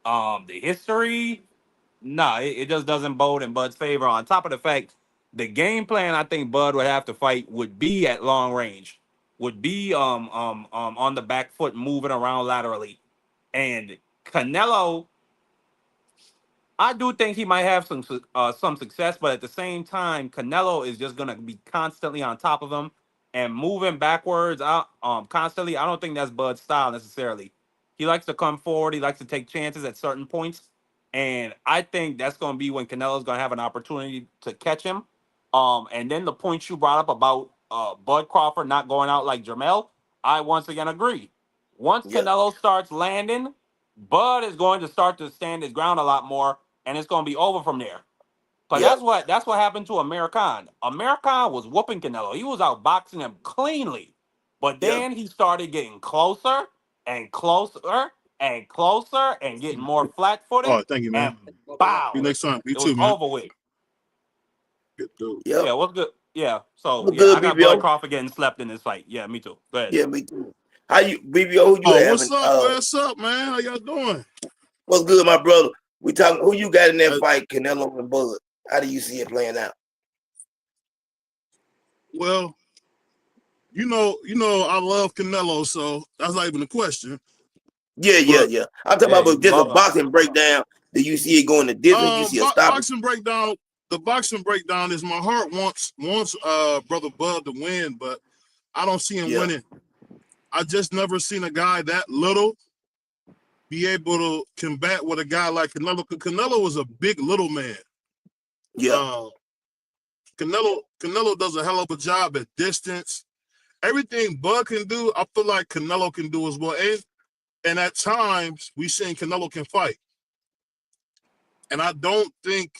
the history, nah, it just doesn't bode in Bud's favor. On top of the fact, the game plan I think Bud would have to fight would be at long range, would be on the back foot, moving around laterally, and Canelo, I do think he might have some success, but at the same time, Canelo is just gonna be constantly on top of him and moving backwards out constantly. I don't think that's Bud's style necessarily. He likes to come forward. He likes to take chances at certain points, and I think that's gonna be when Canelo's gonna have an opportunity to catch him. And then the point you brought up about Bud Crawford not going out like Jermel, I once again agree. Once yeah, Canelo starts landing, Bud is going to start to stand his ground a lot more, and it's going to be over from there. But yeah, that's what happened to American. American was whooping Canelo. He was out boxing him cleanly, but yeah, then he started getting closer and closer and closer and getting more flat-footed, Oh, thank you, man. and See you bow, next time. You it was too, man. over with. Good dude. yeah. Yeah, what's good? Yeah, so What's yeah, good, I got Bud BBO? Crawford getting slept in this fight. Yeah, me too. Go ahead. Yeah, me too. How you, BBO? Who you Oh, having? what's up? What's up, man? How y'all doing? What's good, my brother? We talking. Who you got in that Uh, fight, Canelo and Bud? How do you see it playing out? well, I love Canelo, so that's not even a question. Yeah, yeah, But yeah. I'm talking Yeah, about you just a love him. boxing breakdown. Do you see it going the distance? You see a stoppage? boxing breakdown. The boxing breakdown is my heart wants brother Bud to win, but I don't see him Yeah, winning. I just never seen a guy that little be able to combat with a guy like Canelo. Canelo was a big little man. yeah, Uh, Canelo does a hell of a job at distance. Everything Bud can do, I feel like Canelo can do as well. And at times we seen Canelo can fight. And I don't think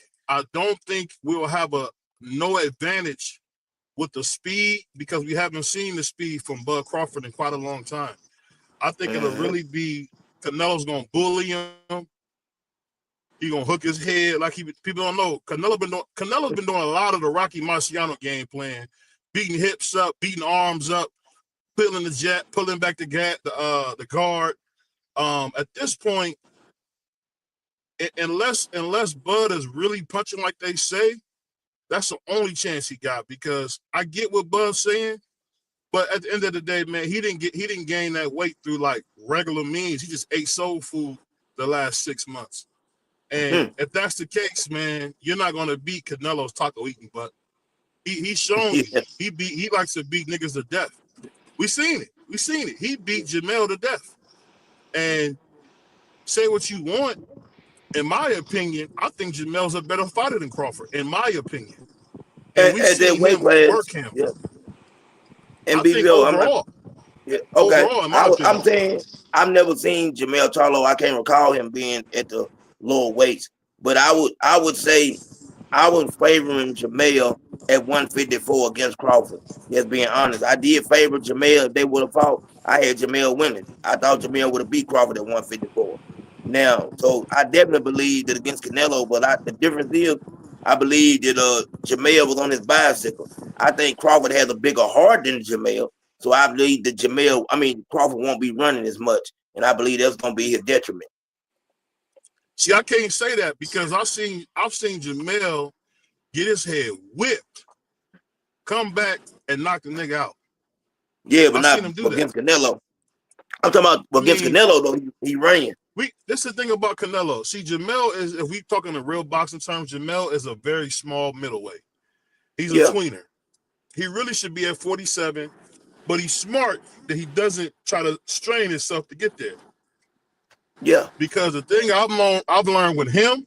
we'll have a no advantage with the speed, because we haven't seen the speed from Bud Crawford in quite a long time. I think it'll Mm-hmm. really be Canelo's gonna bully him. He gonna hook his head like people don't know. Canelo's been doing a lot of the Rocky Marciano game plan, beating hips up, beating arms up, pulling the jet, pulling back the guard. At this point, unless Bud is really punching like they say, that's the only chance he got. Because I get what Bud's saying, but at the end of the day, man, he didn't gain that weight through like regular means. He just ate soul food the last 6 months. And if that's the case, man, you're not gonna beat Canelo's taco eating butt. He's shown you. Yeah. He likes to beat niggas to death. We seen it. He beat Jamel to death. And say what you want. In my opinion, I think Jamel's a better fighter than Crawford, in my opinion. And we At that seen weight him class, work him. yeah. And I think BBO, I'm not. overall, Yeah, okay. in my I'm opinion. saying I've never seen Jamel Charlo. I can't recall him being at the lower weights, but I would say I was favoring Jamel at 154 against Crawford. Just being honest, I did favor Jamel. If they would have fought, I had Jamel winning. I thought Jamel would have beat Crawford at 154. Now, so I definitely believe that against Canelo, but the difference is I believe that Jamel was on his bicycle. I think Crawford has a bigger heart than Jamel, so I believe that Crawford won't be running as much, and I believe that's going to be his detriment. See, I can't say that because I've seen Jamel get his head whipped, come back and knock the nigga out. Yeah, but I've seen not him do that. against Canelo. I'm talking about I against mean, Canelo though. He ran. This is the thing about Canelo. See, Jamel is, if we talking in real boxing terms, Jamel is a very small middleweight. He's a Yeah, tweener. He really should be at 47, but he's smart that he doesn't try to strain himself to get there. yeah, Because the thing I've learned with him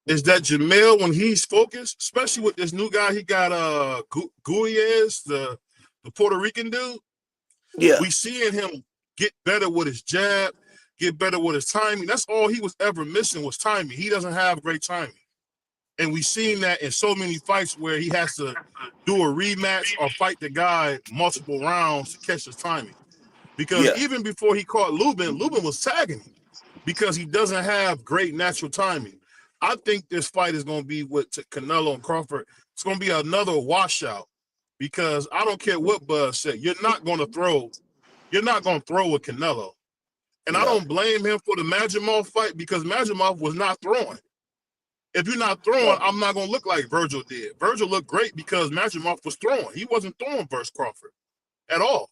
is that Jamel, when he's focused, especially with this new guy he got, Guyez, the Puerto Rican dude, yeah, we seeing him get better with his jab, get better with his timing. That's all he was ever missing was timing. He doesn't have great timing. And we've seen that in so many fights where he has to do a rematch or fight the guy multiple rounds to catch his timing. Because yeah. even before he caught Lubin was tagging him because he doesn't have great natural timing. I think this fight is going to be with Canelo and Crawford. It's going to be another washout because I don't care what Buzz said. You're not going to throw with Canelo. And I No, don't blame him for the Majimov fight because Majimov was not throwing. If you're not throwing, no. I'm not going to look like Virgil did. Virgil looked great because Majimov was throwing. He wasn't throwing versus Crawford at all.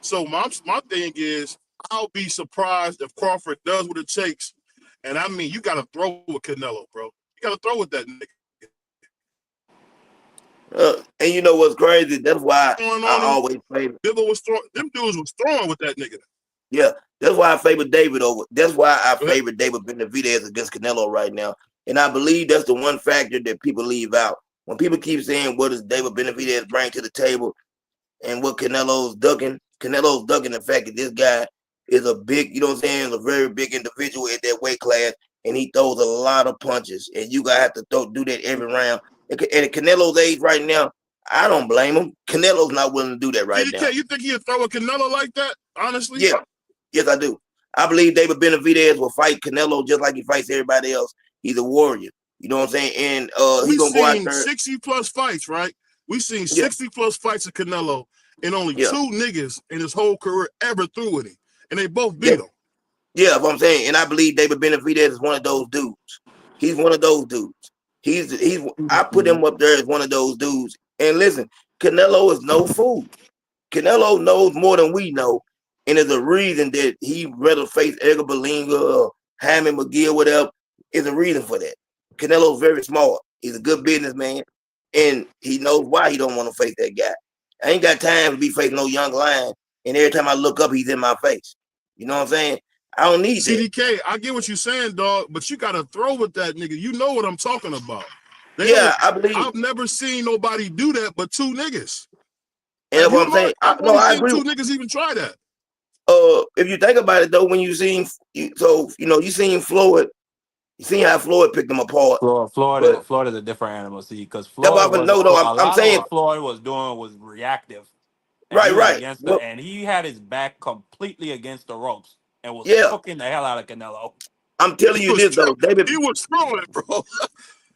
So my thing is, I'll be surprised if Crawford does what it takes. And I mean, you got to throw with Canelo, bro. You got to throw with that nigga. And you know what's crazy? That's why Throwing I on him, always favor. them dudes was throwing with that nigga. Yeah, that's why I favor David over. That's why I Go ahead. favor David Benavidez against Canelo right now. And I believe that's the one factor that people leave out. When people keep saying what does David Benavidez bring to the table and what Canelo's ducking the fact that this guy is a big, you know what I'm saying, a very big individual at that weight class, and he throws a lot of punches, and you gotta have to do that every round. And at Canelo's age right now, I don't blame him. Canelo's not willing to do that right now. CDK, you think he'd throw a Canelo like that? Honestly? Yeah. Yes, I do. I believe David Benavidez will fight Canelo just like he fights everybody else. He's a warrior. You know what I'm saying? And he's We've gonna go out seen there. 60 plus fights, right? We've seen Yeah. 60 plus fights of Canelo, and only Yeah. 2 niggas in his whole career ever threw with him, and they both beat him. Yeah, what I'm saying. And I believe David Benavidez is one of those dudes. He's one of those dudes. I put him up there as one of those dudes. And listen, Canelo is no fool. Canelo knows more than we know. And there's a reason that he rather face Edgar Berlanga or Hammond McGill, whatever. There's a reason for that. Canelo's very smart. He's a good businessman. And he knows why he don't want to face that guy. I ain't got time to be facing no young lion. And every time I look up, he's in my face. You know what I'm saying? I don't need CDK, that. I get what you're saying, dog, but you got to throw with that nigga. You know what I'm talking about. I believe. I've never seen nobody do that but 2 niggas. And that's what I'm saying. I've only seen 2 niggas even try that. If you think about it though, when you seen Floyd You see how Floyd picked him apart, but Florida's a different animal. See, because that's why. But no, no, A I'm lot of saying what Floyd was doing was reactive, and right, he was right. against Well, and he had his back completely against the ropes and was yeah, cooking the hell out of Canelo. I'm telling you this though, David. He was throwing, bro.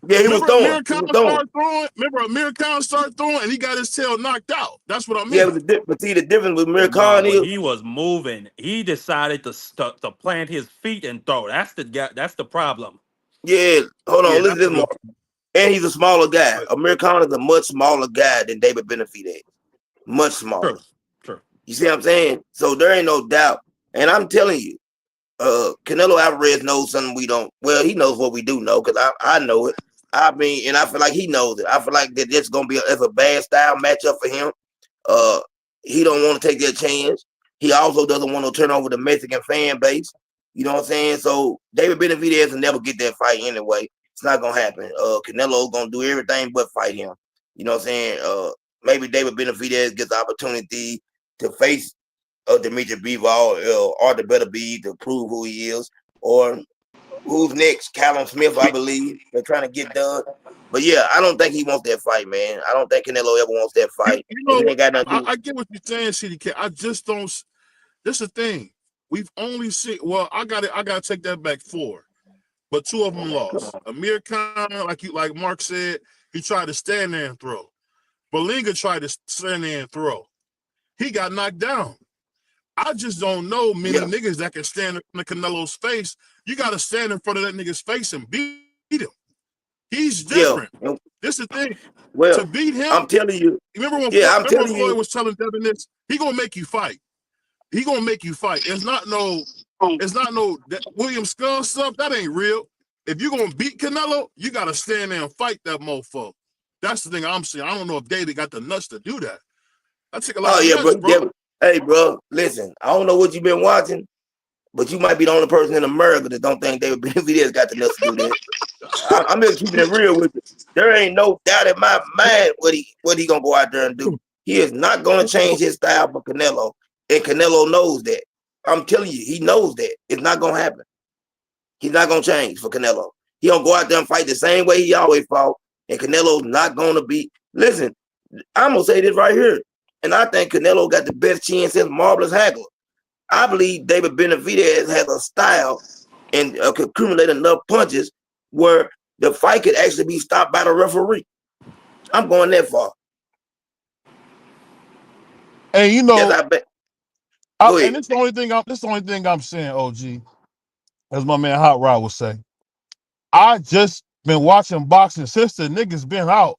Yeah, he was Remember throwing. Amir He Khan was throwing. started throwing? Remember Amir Khan started throwing and he got his tail knocked out. That's what I Yeah, mean. but see the difference with Amir No, Khan but is, he was moving. He decided to plant his feet and throw. That's the problem. yeah. Hold Yeah, on, listen that's to a this good more. And he's a smaller guy. point. Amir Khan is a much smaller guy than David Benavidez. Much True, smaller. true. You see what I'm saying? So there ain't no doubt. And I'm telling you, Canelo Alvarez knows something we don't. Well, he knows what we do know because I know it. I mean, and I feel like he knows it. I feel like that it's gonna be it's a bad style matchup for him. Uh, he don't want to take that chance. He also doesn't want to turn over the Mexican fan base. You know what I'm saying? So David Benavidez will never get that fight anyway. It's not gonna happen. Canelo's gonna do everything but fight him. You know what I'm saying? Maybe David Benavidez gets the opportunity to face Dimitri Bivol or the better be to prove who he is, or who's next? Callum Smith, I believe. They're trying to get done. But yeah, I don't think he wants that fight, man. I don't think Canelo ever wants that fight. You And know it what? ain't got nothing to do. I get what you're saying, CDK. I just don't. This is the thing. We've only seen. Well, I got it. I got to take that back 4, but 2 of them Man, come lost. on. Amir Khan, like Mark said, he tried to stand there and throw. Berlinga tried to stand there and throw. He got knocked down. I just don't know many Yeah, niggas that can stand in front of Canelo's face. You got to stand in front of that nigga's face and beat him. He's different. yeah. This is the thing. To Well, beat him, I'm telling you, remember when yeah, I'm Floyd telling was you, telling Devin this? He gonna make you fight. He gonna make you fight. It's not no that William Skull stuff. That ain't real. If you gonna beat Canelo, you gotta stand there and fight that mofo. That's the thing I'm saying. I don't know if David got the nuts to do that. That take a lot oh of yeah, bro. nuts, bro. Hey, bro, listen, I don't know what you've been watching, but you might be the only person in America that don't think David Benavidez got the nuts to do that. I'm just keeping it real with you. There ain't no doubt in my mind what he gonna go out there and do. He is not gonna change his style for Canelo, and Canelo knows that. I'm telling you, he knows that it's not gonna happen. He's not gonna change for Canelo. He gonna go out there and fight the same way he always fought, and Canelo's not gonna be. Listen, I'm gonna say this right here, and I think Canelo got the best chin since Marvelous Hagler. I believe David Benavidez has a style and could accumulate enough punches where the fight could actually be stopped by the referee. I'm going that far. And you Yes, know, I bet. Go and ahead. this is the only thing I'm saying, OG, as my man Hot Rod would say. I just been watching boxing since the niggas been out.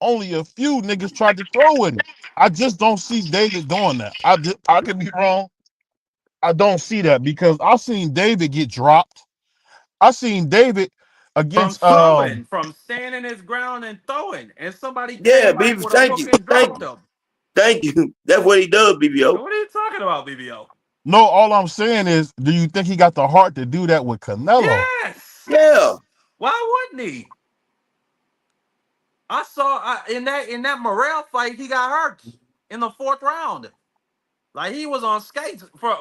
Only a few niggas tried to throw with him. I just don't see David doing that. I could be wrong. I don't see that because I seen David get dropped. I seen David against From standing his ground and throwing, and somebody Yeah, came back BB, with a thank hook you. and dropped him. Thank you. That's what he does, BBO. What are you talking about, BBO? No, all I'm saying is, do you think he got the heart to do that with Canelo? Yes. Yeah. Why wouldn't he? I saw in that Morrell fight, he got hurt in the 4th round. Like he was on skates for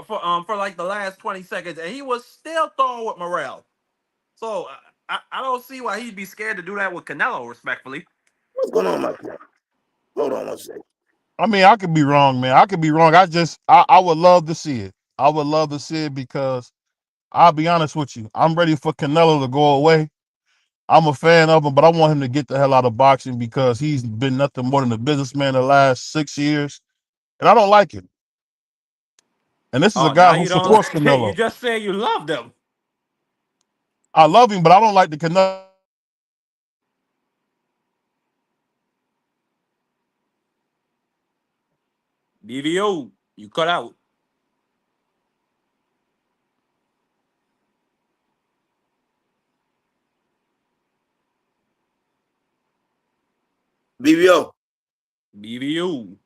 like the last 20 seconds, and he was still throwing with Morrell. So I don't see why he'd be scared to do that with Canelo. Respectfully, What's going on, my friend? Hold on one second. I mean, I could be wrong, man. I could be wrong. I would love to see it. I would love to see it because I'll be honest with you. I'm ready for Canelo to go away. I'm a fan of him, but I want him to get the hell out of boxing because he's been nothing more than a businessman the last 6 years, and I don't like it. And this is a oh guy now who you don't supports like it. You Canelo. just say you love them. I love him, but I don't like the Canelo. DVO, you cut out. BBO. DVO.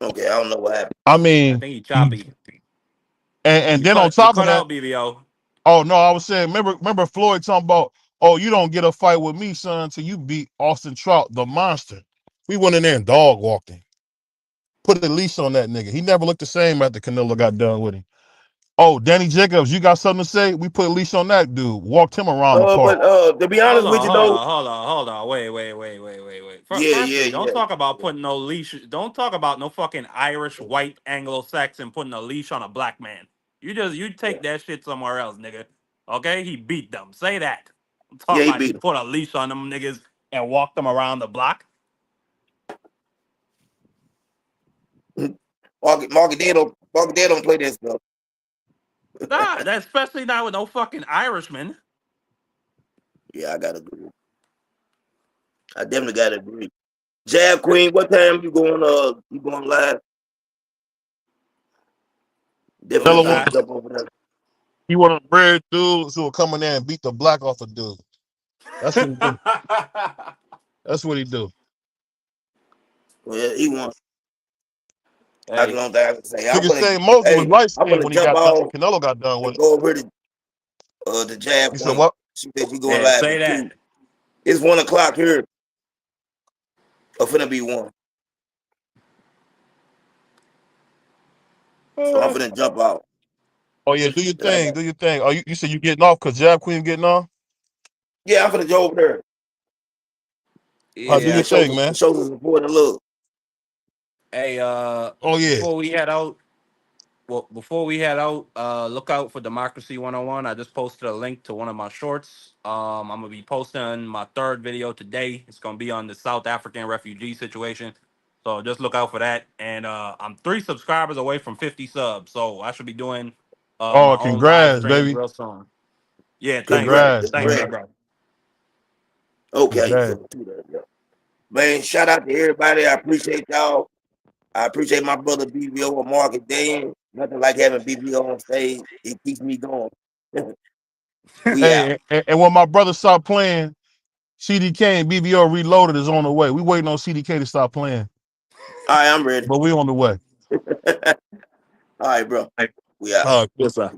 Okay, I don't know what happened. I I mean, think he and, choppy. and then on You top of cut that, out, BVO. oh no, I was saying, remember Floyd talking about, oh, you don't get a fight with me, son, until you beat Austin Trout, the monster. We went in there and dog walked him, put a leash on that nigga. He never looked the same after Canelo got done with him. Oh, Danny Jacobs, you got something to say? We put a leash on that dude. Walked him around the park. But to be Hold honest with on, you hold though, on, hold on, hold on. Wait. yeah, yeah, Firstly, don't yeah. talk about putting no leash. Don't talk about no fucking Irish, white, Anglo-Saxon putting a leash on a black man. You Yeah, take that shit somewhere else, nigga. Okay, he beat them. Say that. I'm yeah, talking he about he beat him. put a leash on them niggas and walked them around the block. Market Day don't play that stuff. Nah, that's especially not with no fucking Irishman. Yeah, I gotta agree. I definitely gotta agree. Jab Queen, what time you going live? Definitely What Tell him want time? to jump over there. he one of the rare dudes who will come in there and beat the black off a dude. That's what he do. That's what he do. Well, yeah, he won. I Hey, don't think I can say. Nigga saying Mosley was light I'm skinned gonna when he jump got done. off When Canelo got done with and it. go over to Jab He said, Queen. "What? She said she going yeah, live say at 2. that. It's 1 o'clock here. Or finna be 1. So I'm finna jump out. Oh yeah, do your Then I thing. got Do your thing. Oh, you said you getting off because Jab Queen getting off? yeah, I'm finna go over there Do Yeah. your and show thing, some man. show some support and love. Hey, Oh yeah. before we head out, well, before we head out, look out for Democracy 101. I just posted a link to one of my shorts. I'm gonna be posting my third video today. It's gonna be on the South African refugee situation. So just look out for that. And I'm 3 subscribers away from 50 subs. So I should be doing Oh, my own live congrats, streams baby. real soon. Yeah, thanks. Congrats, Congrats, Thanks, man. big congrats. bro. Okay, Congrats. so do that, yeah. Man, shout out to everybody. I appreciate y'all. I appreciate my brother BBO and Market Dan. Nothing like having BBO on stage. It keeps me going. We out. Hey, and when my brother stopped playing, CDK and BBO Reloaded is on the way. We waiting on CDK to stop playing, All right, I'm ready. but we on the way. All right, bro. We out. Uh, Yes, sir.